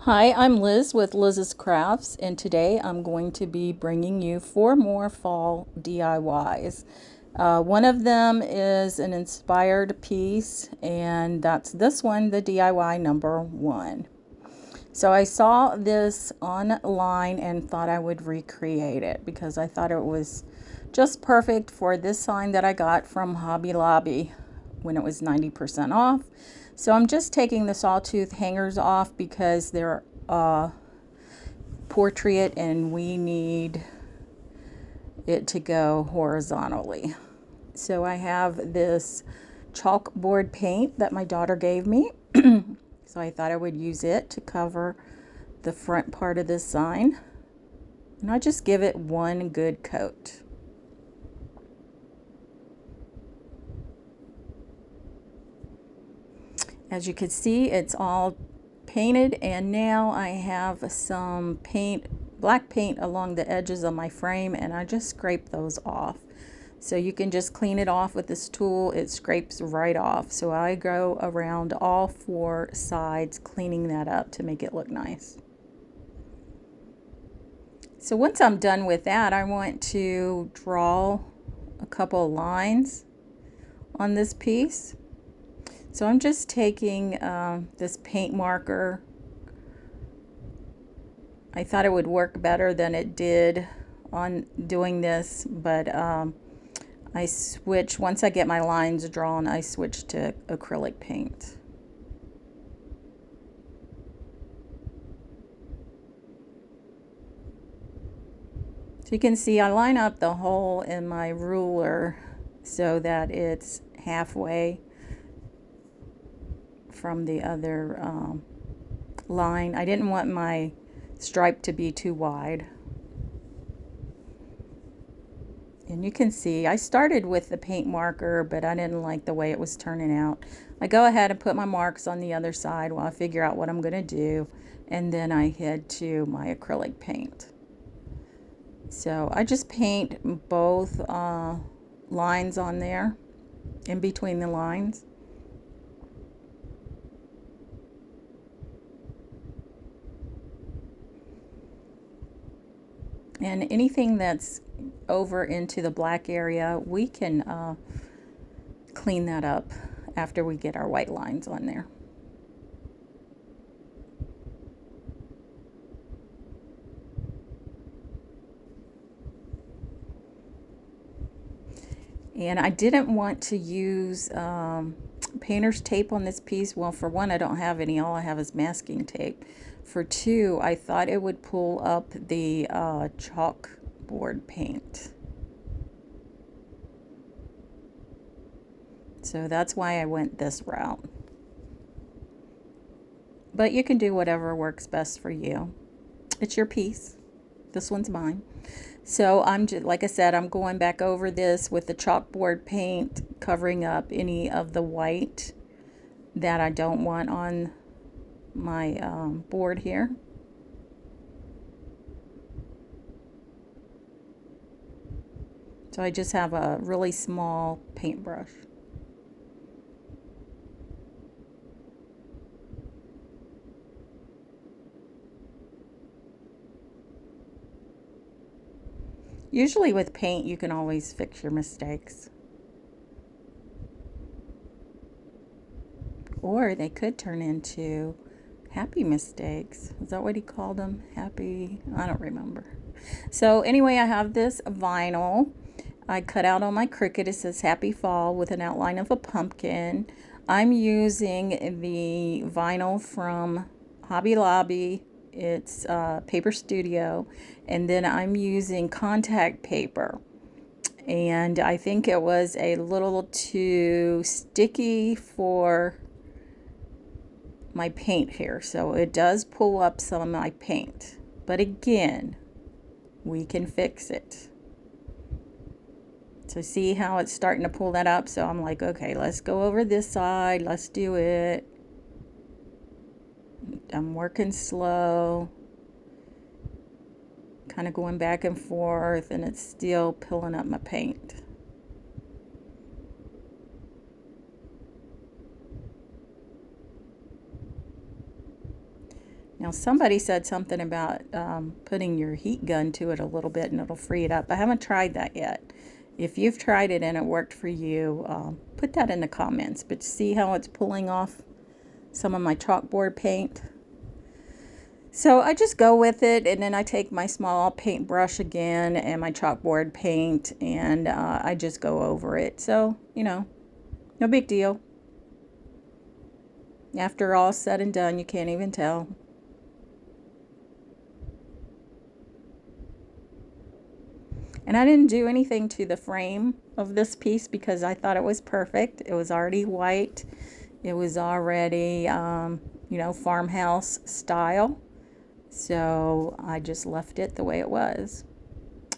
Hi, I'm Liz with Liz's Crafts, and today I'm going to be bringing you 4 more fall DIYs. One of them is an inspired piece, and that's this one, the DIY number 1. So I saw this online and thought I would recreate it because I thought it was just perfect for this sign that I got from Hobby Lobby when it was 90% off. So I'm just taking the sawtooth hangers off because they're portrait and we need it to go horizontally. So I have this chalkboard paint that my daughter gave me. So I thought I would use it to cover the front part of this sign. And I just give it one good coat. As you can see, it's all painted, and now I have some black paint along the edges of my frame, and I just scrape those off. So you can just clean it off with this tool. It scrapes right off. So I go around all 4 sides cleaning that up to make it look nice. So once I'm done with that, I want to draw a couple of lines on this piece. So I'm just taking this paint marker. I thought it would work better than it did on doing this, but I switch, once I get my lines drawn, I switch to acrylic paint. So you can see I line up the hole in my ruler so that it's halfway from the other line. I didn't want my stripe to be too wide. And you can see I started with the paint marker, but I didn't like the way it was turning out. I go ahead and put my marks on the other side while I figure out what I'm going to do, and then I head to my acrylic paint. So I just paint both lines on there, in between the lines. And anything that's over into the black area, we can clean that up after we get our white lines on there. And I didn't want to use painter's tape on this piece. Well, for one, I don't have any. All I have is masking tape. For two, I thought it would pull up the chalkboard paint. So that's why I went this route. But you can do whatever works best for you. It's your piece. This one's mine. So I'm just, like I said, I'm going back over this with the chalkboard paint, covering up any of the white that I don't want on my board here. So I just have a really small paintbrush. Usually with paint, you can always fix your mistakes. Or they could turn into happy mistakes. Is that what he called them? Happy? I don't remember. So anyway, I have this vinyl. I cut out on my Cricut. It says Happy Fall with an outline of a pumpkin. I'm using the vinyl from Hobby Lobby. It's Paper Studio. And then I'm using contact paper. And I think it was a little too sticky for my paint here, so it does pull up some of my paint, but again, we can fix it. So see how it's starting to pull that up? So I'm like, okay, let's go over this side, let's do it. I'm working slow, kind of going back and forth, and it's still pulling up my paint. Now somebody said something about putting your heat gun to it a little bit and it'll free it up. I haven't tried that yet. If you've tried it and it worked for you, put that in the comments. But see how it's pulling off some of my chalkboard paint? So I just go with it, and then I take my small paintbrush again and my chalkboard paint, and I just go over it. So, you know, no big deal. After all said and done, you can't even tell. And I didn't do anything to the frame of this piece because I thought it was perfect. It was already white. It was already, you know, farmhouse style. So I just left it the way it was.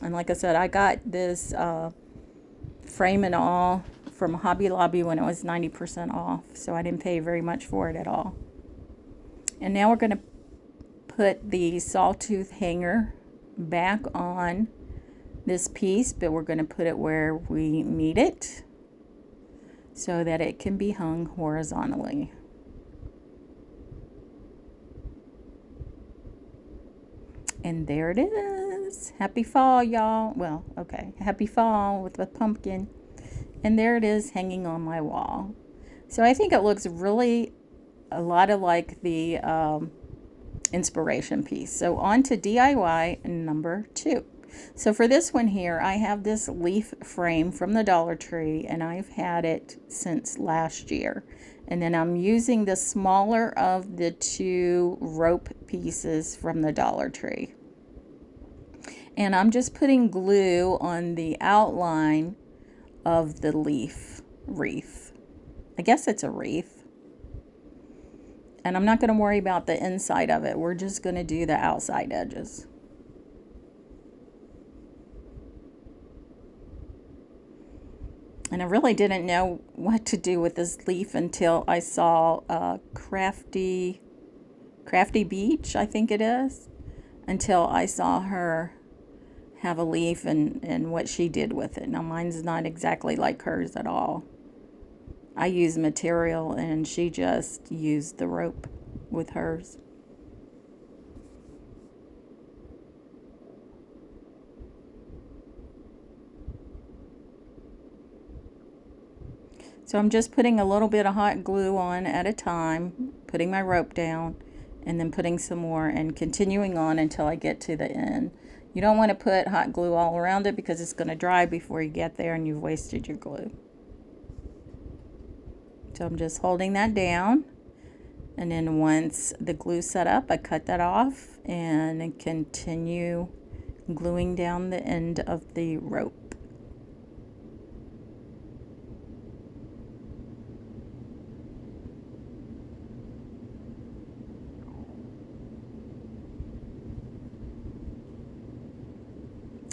And like I said, I got this frame and all from Hobby Lobby when it was 90% off. So I didn't pay very much for it at all. And now we're going to put the sawtooth hanger back on this piece, but we're going to put it where we need it so that it can be hung horizontally. And there it is. Happy fall, y'all. Well, okay. Happy fall with the pumpkin. And there it is hanging on my wall. So I think it looks really a lot of like the inspiration piece. So on to DIY number 2. So for this one here, I have this leaf frame from the Dollar Tree, and I've had it since last year. And then I'm using the smaller of the 2 rope pieces from the Dollar Tree. And I'm just putting glue on the outline of the leaf wreath. I guess it's a wreath. And I'm not going to worry about the inside of it. We're just going to do the outside edges. And I really didn't know what to do with this leaf until I saw Crafty Beach, I think it is. Until I saw her have a leaf and what she did with it. Now mine's not exactly like hers at all. I use material and she just used the rope with hers. So I'm just putting a little bit of hot glue on at a time, putting my rope down, and then putting some more and continuing on until I get to the end. You don't want to put hot glue all around it because it's going to dry before you get there and you've wasted your glue. So I'm just holding that down, and then once the glue set up, I cut that off and continue gluing down the end of the rope.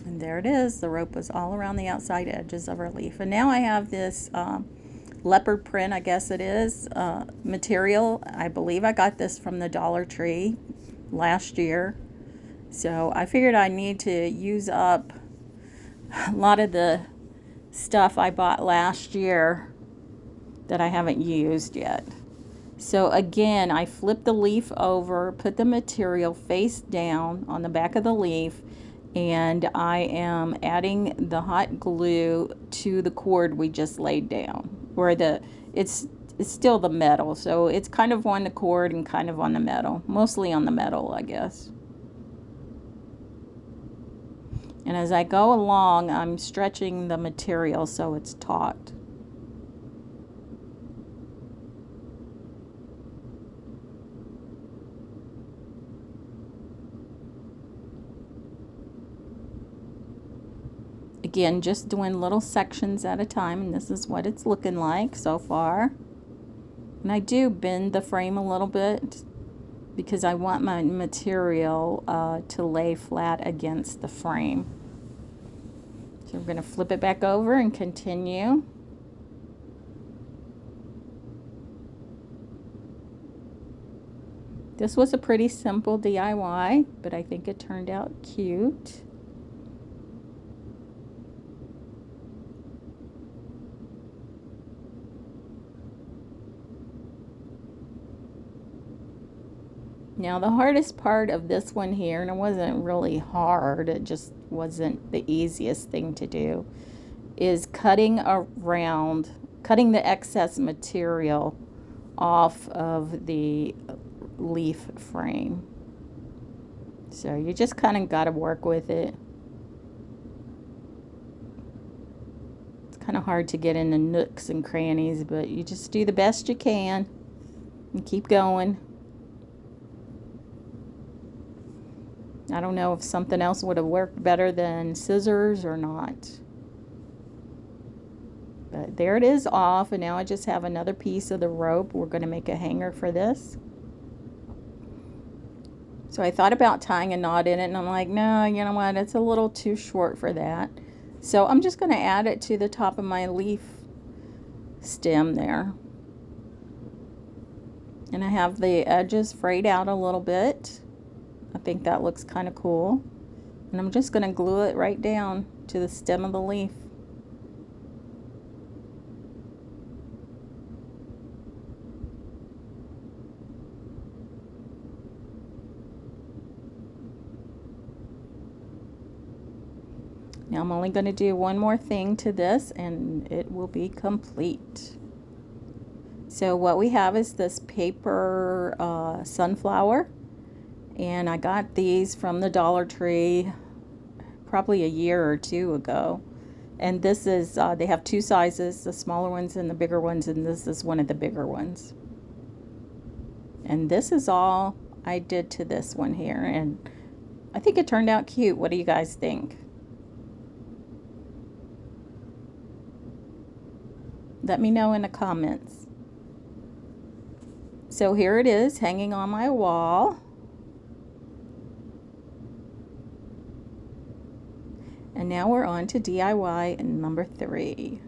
And there it is. The rope was all around the outside edges of our leaf. And now I have this leopard print, I guess it is, material. I believe I got this from the Dollar Tree last year. So I figured I need to use up a lot of the stuff I bought last year that I haven't used yet. So again, I flip the leaf over, put the material face down on the back of the leaf, and I am adding the hot glue to the cord we just laid down, where it's still the metal, so it's kind of on the cord and kind of on the metal, mostly on the metal, I guess. And as I go along, I'm stretching the material so it's taut. Again, just doing little sections at a time, and this is what it's looking like so far. And I do bend the frame a little bit because I want my material to lay flat against the frame. So we're going to flip it back over and continue. This was a pretty simple DIY, but I think it turned out cute. Now the hardest part of this one here, and it wasn't really hard, it just wasn't the easiest thing to do, is cutting the excess material off of the leaf frame. So you just kind of got to work with it. It's kind of hard to get in the nooks and crannies, but you just do the best you can and keep going. I don't know if something else would have worked better than scissors or not. But there it is off, and now I just have another piece of the rope. We're going to make a hanger for this. So I thought about tying a knot in it, and I'm like, no, you know what, it's a little too short for that. So I'm just going to add it to the top of my leaf stem there. And I have the edges frayed out a little bit. I think that looks kind of cool. And I'm just going to glue it right down to the stem of the leaf. Now I'm only going to do one more thing to this and it will be complete. So what we have is this paper sunflower, and I got these from the Dollar Tree probably a year or two ago. And this is, they have two sizes, the smaller ones and the bigger ones, and this is one of the bigger ones. And this is all I did to this one here, and I think it turned out cute. What do you guys think? Let me know in the comments. So here it is hanging on my wall. And now we're on to DIY number 3.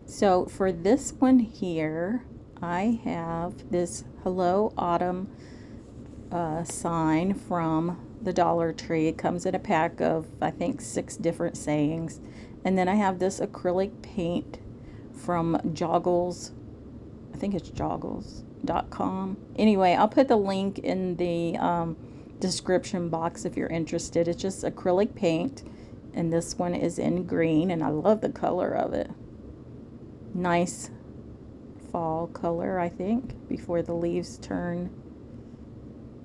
So for this one here, I have this Hello Autumn sign from the Dollar Tree. It comes in a pack of, I think, 6 different sayings. And then I have this acrylic paint from Joggles. I think it's joggles.com. Anyway, I'll put the link in the description box if you're interested. It's just acrylic paint, and this one is in green, and I love the color of it. Nice fall color, I think, before the leaves turn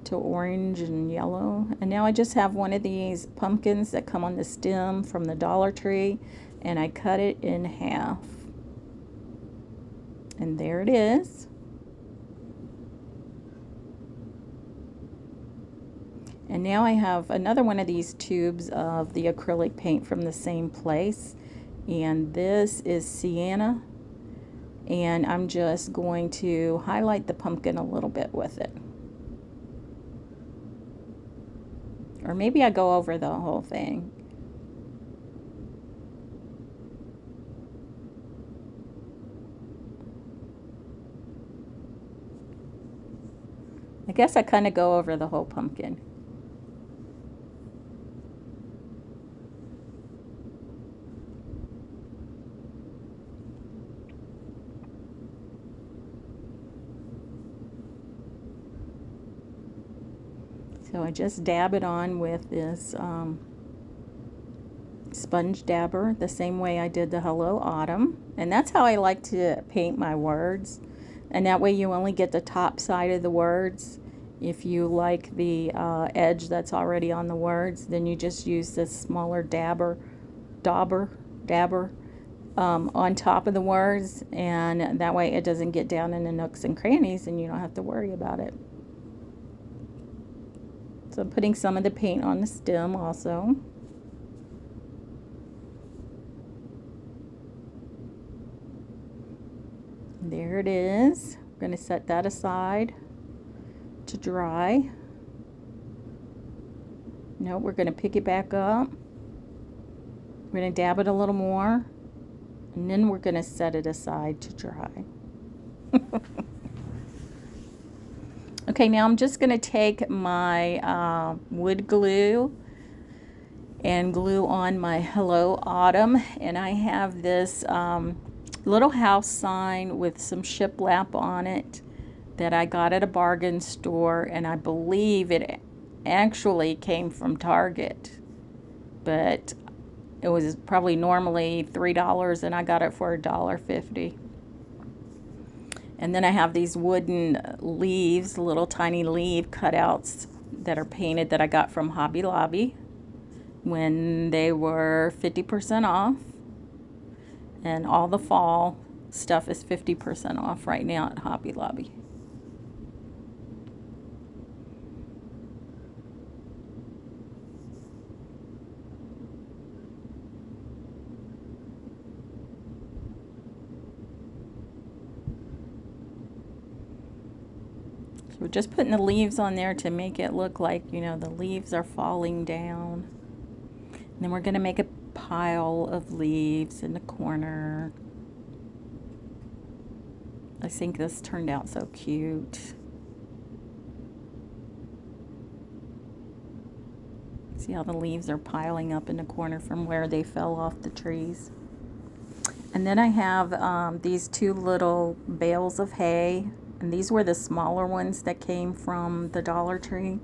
to orange and yellow. And now I just have one of these pumpkins that come on the stem from the Dollar Tree, and I cut it in half. And there it is. And now I have another one of these tubes of the acrylic paint from the same place. And this is sienna. And I'm just going to highlight the pumpkin a little bit with it. Or maybe I go over the whole thing. I guess I kind of go over the whole pumpkin. So I just dab it on with this sponge dabber, the same way I did the Hello Autumn. And that's how I like to paint my words. And that way you only get the top side of the words. If you like the edge that's already on the words, then you just use this smaller dabber on top of the words, and that way it doesn't get down in the nooks and crannies and you don't have to worry about it. So I'm putting some of the paint on the stem also. There it is. I'm going to set that aside to dry. No, we're going to pick it back up. We're going to dab it a little more, and then we're going to set it aside to dry. Okay, now I'm just going to take my wood glue and glue on my Hello Autumn, and I have this little house sign with some shiplap on it, that I got at a bargain store, and I believe it actually came from Target, but it was probably normally $3 and I got it for $1.50. And then I have these wooden leaves, little tiny leaf cutouts that are painted that I got from Hobby Lobby when they were 50% off. And all the fall stuff is 50% off right now at Hobby Lobby. So we're just putting the leaves on there to make it look like, you know, the leaves are falling down. And then we're going to make a pile of leaves in the corner. I think this turned out so cute. See how the leaves are piling up in the corner from where they fell off the trees. And then I have these two little bales of hay. And these were the smaller ones that came from the Dollar Tree.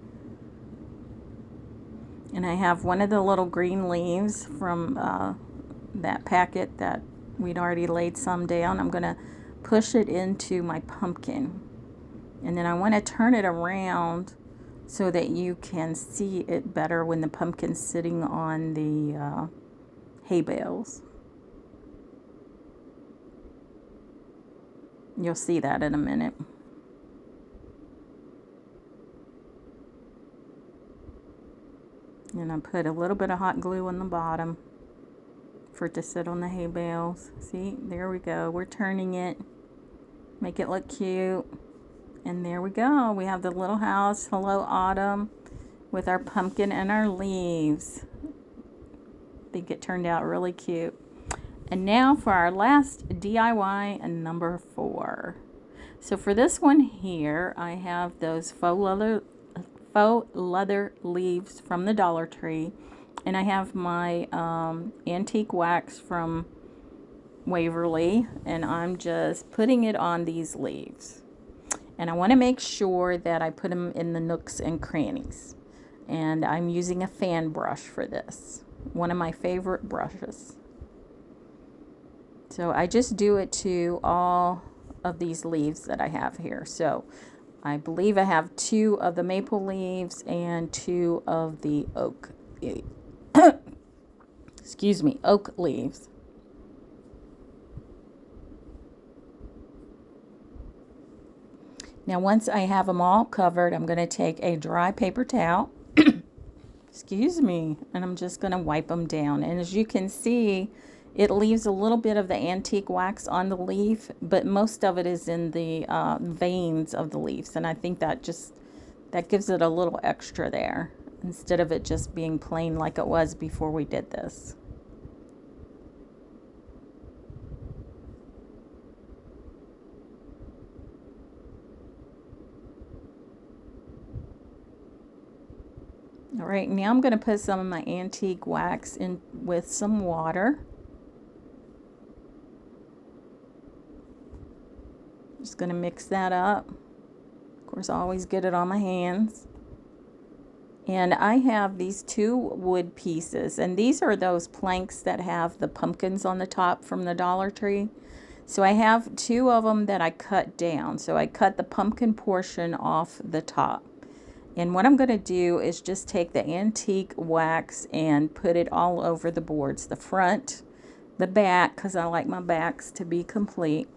And I have one of the little green leaves from that packet that we'd already laid some down. I'm going to push it into my pumpkin. And then I want to turn it around so that you can see it better when the pumpkin's sitting on the hay bales. You'll see that in a minute. And I put a little bit of hot glue on the bottom for it to sit on the hay bales. See, there we go. We're turning it, make it look cute. And there we go. We have the little house, Hello Autumn, with our pumpkin and our leaves. I think it turned out really cute. And now for our last DIY, number 4. So for this one here, I have those faux leather leaves from the Dollar Tree. And I have my antique wax from Waverly. And I'm just putting it on these leaves. And I want to make sure that I put them in the nooks and crannies. And I'm using a fan brush for this. One of my favorite brushes. So I just do it to all of these leaves that I have here. So I believe I have 2 of the maple leaves and 2 of the oak, excuse me, oak leaves. Now once I have them all covered, I'm going to take a dry paper towel, excuse me, and I'm just going to wipe them down. And as you can see, it leaves a little bit of the antique wax on the leaf, but most of it is in the veins of the leaves. And I think that gives it a little extra there, instead of it just being plain like it was before we did this. All right, now I'm going to put some of my antique wax in with some water. Just going to mix that up. Of course, I always get it on my hands. And I have these 2 wood pieces, and these are those planks that have the pumpkins on the top from the Dollar Tree. So I have 2 of them that I cut down. So I cut the pumpkin portion off the top. And what I'm going to do is just take the antique wax and put it all over the boards. The front, the back, because I like my backs to be complete,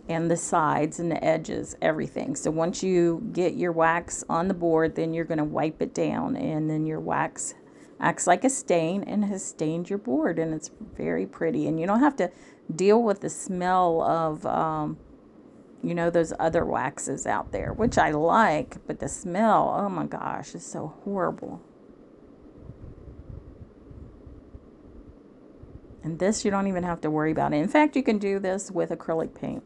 and the sides and the edges, everything. So once you get your wax on the board, then you're going to wipe it down, and then your wax acts like a stain and has stained your board, and it's very pretty. And you don't have to deal with the smell of you know, those other waxes out there, which I like, but the smell, oh my gosh, is so horrible. And this you don't even have to worry about it. In fact, you can do this with acrylic paint.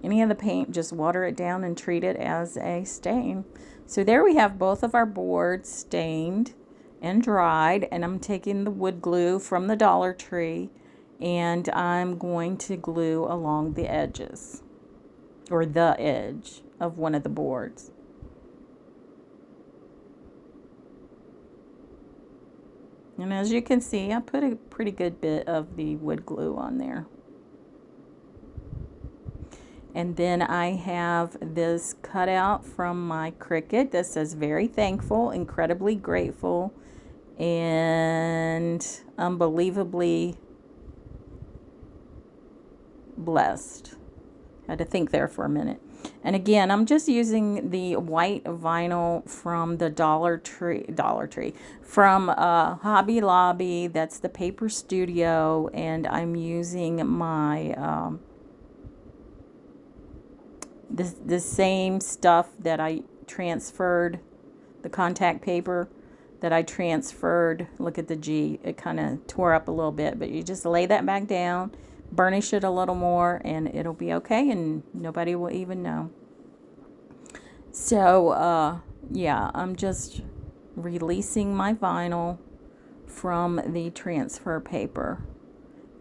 Any of the paint, just water it down and treat it as a stain. So there we have both of our boards stained and dried, and I'm taking the wood glue from the Dollar Tree, and I'm going to glue along the edges, or the edge of one of the boards. And as you can see, I put a pretty good bit of the wood glue on there. And then I have this cutout from my Cricut that says very thankful, incredibly grateful, and unbelievably blessed. Had to think there for a minute. And again, I'm just using the white vinyl from the Dollar Tree, from Hobby Lobby. That's the Paper Studio, and I'm using my the same stuff that I transferred, the contact paper that I transferred. Look at the G, it kind of tore up a little bit, but you just lay that back down, burnish it a little more, and it'll be okay, and nobody will even know. So yeah, I'm just releasing my vinyl from the transfer paper,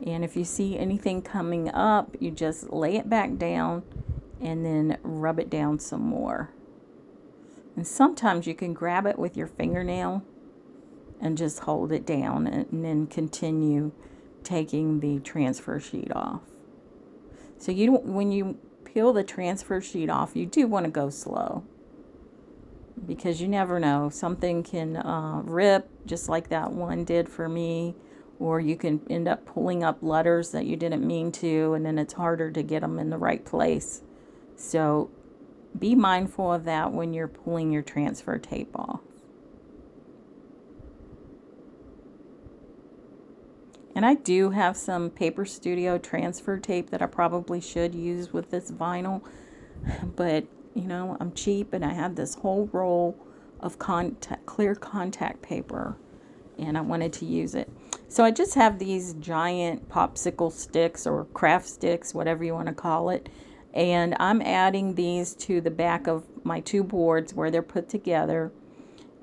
and if you see anything coming up, you just lay it back down and then rub it down some more. And sometimes you can grab it with your fingernail and just hold it down, and then continue taking the transfer sheet off. So you don't, when you peel the transfer sheet off, you do want to go slow, because you never know, something can rip, just like that one did for me, or you can end up pulling up letters that you didn't mean to, and then it's harder to get them in the right place. So be mindful of that when you're pulling your transfer tape off. And I do have some Paper Studio transfer tape that I probably should use with this vinyl, but you know, I'm cheap and I have this whole roll of clear contact paper, and I wanted to use it. So I just have these giant popsicle sticks, or craft sticks, whatever you want to call it. And I'm adding these to the back of my two boards where they're put together.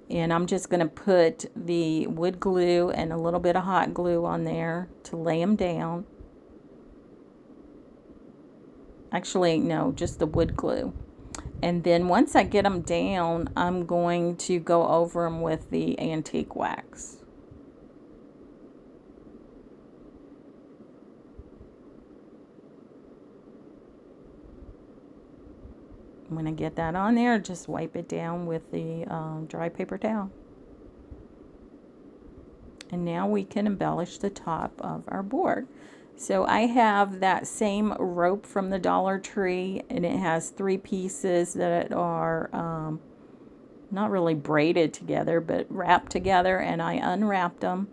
And I'm just going to put the wood glue and a little bit of hot glue on there to lay them down. Actually, no, just the wood glue. And then once I get them down, I'm going to go over them with the antique wax. When I get that on there, just wipe it down with the dry paper towel. And now we can embellish the top of our board. So I have that same rope from the Dollar Tree, and it has 3 pieces that are not really braided together, but wrapped together, and I unwrapped them.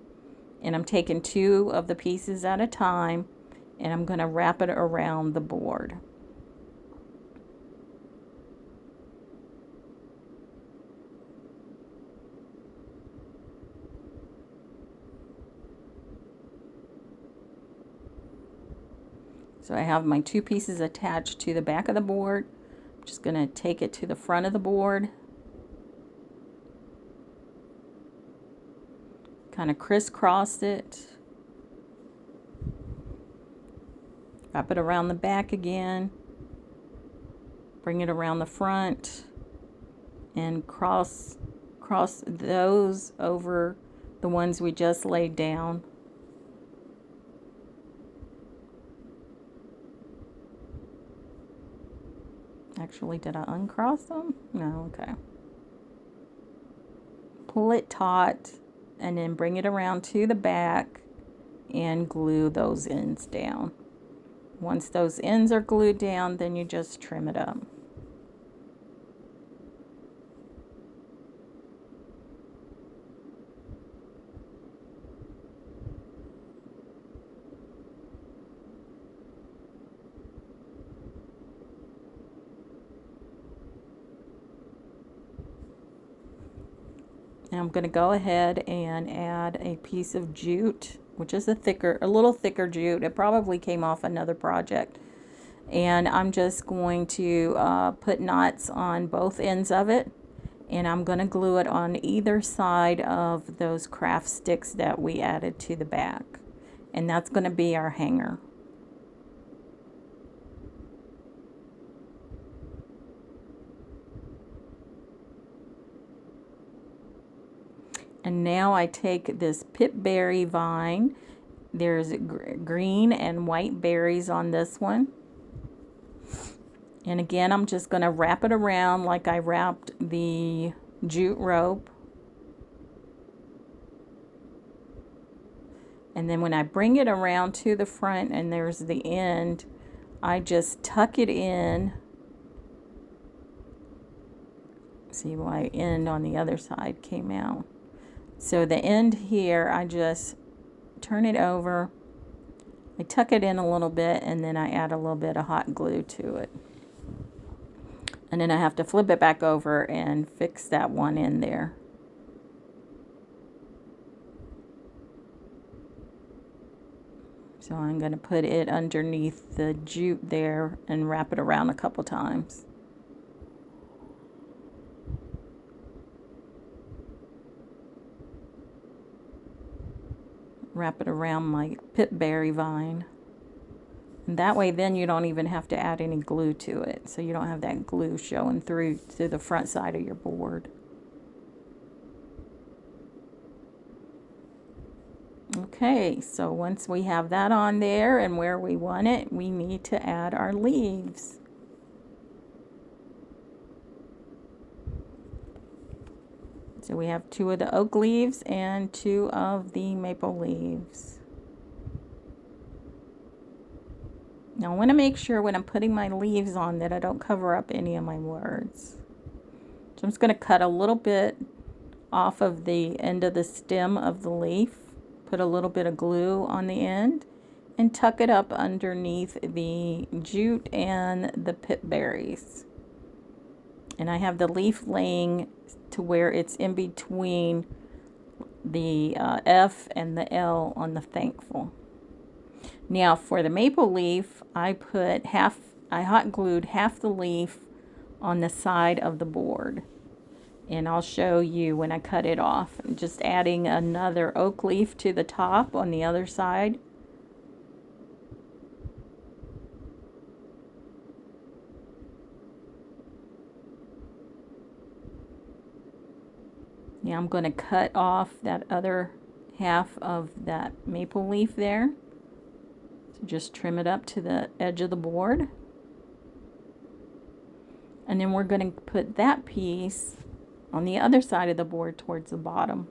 And I'm taking 2 of the pieces at a time, and I'm going to wrap it around the board. So I have my 2 pieces attached to the back of the board. I'm just going to take it to the front of the board. Kind of crisscross it. Wrap it around the back again. Bring it around the front. And cross those over the ones we just laid down. Actually, did I uncross them? No, okay. Pull it taut and then bring it around to the back and glue those ends down. Once those ends are glued down, then you just trim it up. Now I'm going to go ahead and add a piece of jute, which is a little thicker jute. It probably came off another project. And I'm just going to put knots on both ends of it. And I'm going to glue it on either side of those craft sticks that we added to the back. And that's going to be our hanger. And now I take this pipberry vine. There's green and white berries on this one. And again, I'm just going to wrap it around like I wrapped the jute rope. And then when I bring it around to the front and there's the end, I just tuck it in. See why end on the other side came out. So the end here, I just turn it over. I tuck it in a little bit and then I add a little bit of hot glue to it. And then I have to flip it back over and fix that one in there. So I'm going to put it underneath the jute there and wrap it around a couple times. Wrap it around my pipberry vine. And that way then you don't even have to add any glue to it. So you don't have that glue showing through to the front side of your board. Okay, so once we have that on there and where we want it, we need to add our leaves. So we have 2 of the oak leaves and 2 of the maple leaves. Now I want to make sure when I'm putting my leaves on that I don't cover up any of my words. So I'm just going to cut a little bit off of the end of the stem of the leaf, put a little bit of glue on the end, and tuck it up underneath the jute and the pipberries. And I have the leaf laying to where it's in between the F and the L on the thankful. Now for the maple leaf, I hot glued half the leaf on the side of the board. And I'll show you when I cut it off. I'm just adding another oak leaf to the top on the other side. Now I'm going to cut off that other half of that maple leaf there. So just trim it up to the edge of the board. And then we're going to put that piece on the other side of the board towards the bottom.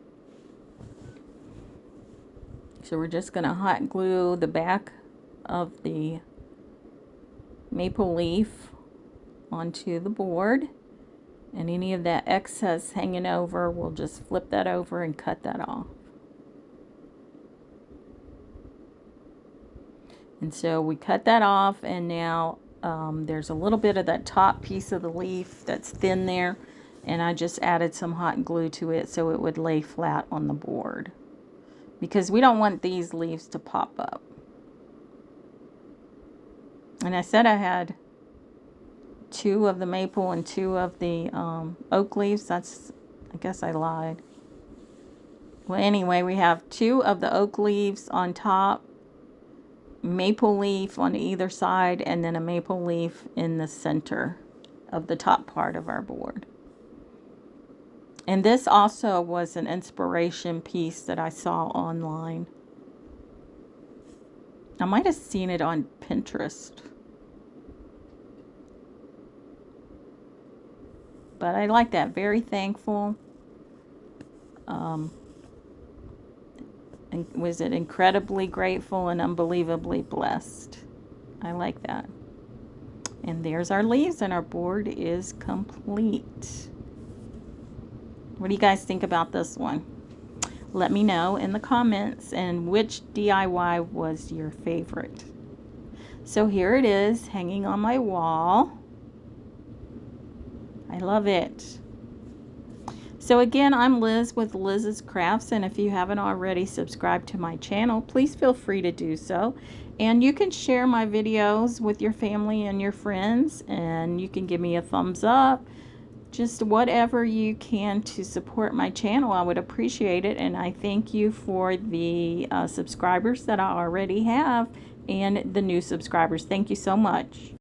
So we're just going to hot glue the back of the maple leaf onto the board. And any of that excess hanging over, we'll just flip that over and cut that off. And so we cut that off, and now there's a little bit of that top piece of the leaf that's thin there, and I just added some hot glue to it so it would lay flat on the board, because we don't want these leaves to pop up. And I said I had 2 of the maple and 2 of the oak leaves. I guess I lied. Well, anyway, we have 2 of the oak leaves on top, maple leaf on either side, and then a maple leaf in the center of the top part of our board. And this also was an inspiration piece that I saw online. I might have seen it on Pinterest. But I like that. Very thankful. And was it incredibly grateful and unbelievably blessed? I like that. And there's our leaves, and our board is complete. What do you guys think about this one? Let me know in the comments, and which DIY was your favorite. So here it is, hanging on my wall. I love it. So again, I'm Liz with Liz's Crafts, and if you haven't already subscribed to my channel, please feel free to do so. And you can share my videos with your family and your friends, and you can give me a thumbs up. Just whatever you can to support my channel, I would appreciate it. And I thank you for the subscribers that I already have and the new subscribers. Thank you so much.